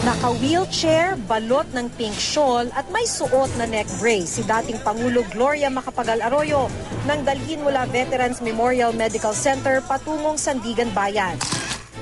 Naka-wheelchair, balot ng pink shawl at may suot na neck brace si dating Pangulo Gloria Macapagal Arroyo nang dalhin mula Veterans Memorial Medical Center patungong Sandigan Bayan.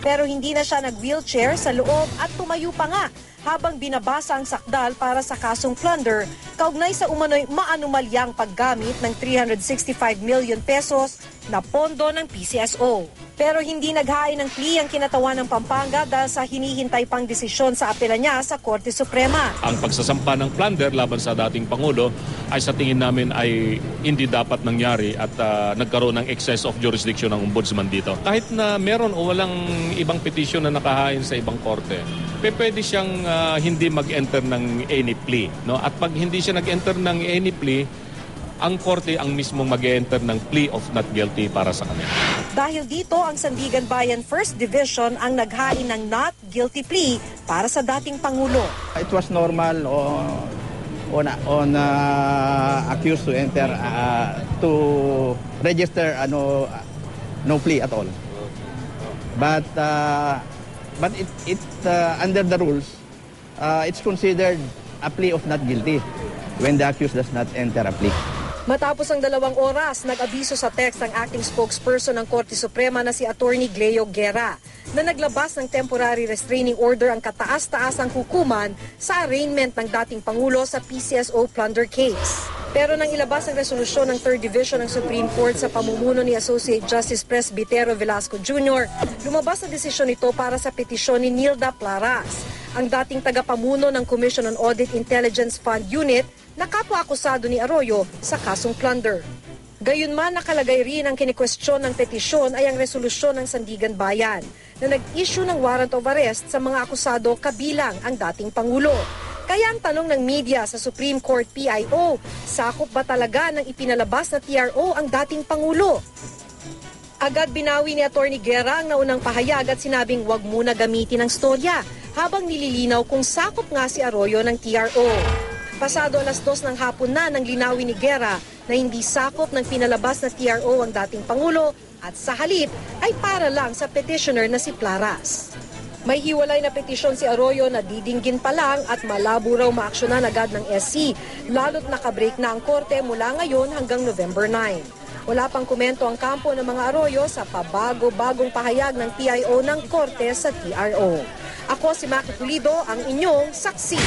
Pero hindi na siya nag-wheelchair sa loob at tumayo pa nga habang binabasa ang sakdal para sa kasong plunder kaugnay sa umano'y maanumalyang paggamit ng 365 million pesos na pondo ng PCSO. Pero hindi naghain ng plea ang kinatawan ng Pampanga dahil sa hinihintay pang desisyon sa apela niya sa Korte Suprema. Ang pagsasampa ng plunder laban sa dating Pangulo ay sa tingin namin ay hindi dapat nangyari at nagkaroon ng excess of jurisdiction ng ombudsman dito. Kahit na meron o walang ibang petisyon na nakahain sa ibang korte, pwede siyang hindi mag-enter ng any plea. No? At pag hindi siya nag-enter ng any plea, ang korte ang mismong mag-enter ng plea of not guilty para sa kanya. Dahil dito, ang Sandigan Bayan First Division ang naghain ng not guilty plea para sa dating Pangulo. It was normal on accused to enter to register no plea at all. But it under the rules, it's considered a plea of not guilty when the accused does not enter a plea. Matapos ang 2 oras, nag-abiso sa text ang acting spokesperson ng Korte Suprema na si Attorney Gleo Guerra na naglabas ng temporary restraining order ang kataas-taasang hukuman sa arraignment ng dating Pangulo sa PCSO plunder case. Pero nang ilabas ang resolusyon ng 3rd Division ng Supreme Court sa pamumuno ni Associate Justice Presbitero Velasco Jr., lumabas ang desisyon nito para sa petisyon ni Nilda Plaras, ang dating tagapamuno ng Commission on Audit Intelligence Fund Unit na kapwa-akusado ni Arroyo sa kasong plunder. Gayunman, nakalagay rin ang kinikwestiyon ng petisyon ay ang resolusyon ng Sandigan Bayan na nag-issue ng warrant of arrest sa mga akusado kabilang ang dating Pangulo. Kaya ang tanong ng media sa Supreme Court PIO, sakop ba talaga ng ipinalabas na TRO ang dating Pangulo? Agad binawi ni Attorney Guerra ang naunang pahayag at sinabing wag muna gamitin ang storya habang nililinaw kung sakop nga si Arroyo ng TRO. Pasado 2:00 ng hapon na nang linawin ni Guerra na hindi sakop ng pinalabas na TRO ang dating Pangulo at sa halip ay para lang sa petitioner na si Plaras. May hiwalay na petisyon si Arroyo na didinggin pa lang at malabo raw maaksyonan agad ng SC, lalo't nakabreak na ang korte mula ngayon hanggang November 9. Wala pang komento ang kampo ng mga Arroyo sa pabago-bagong pahayag ng PIO ng korte sa TRO. Ako si Maki Pulido, ang inyong saksi.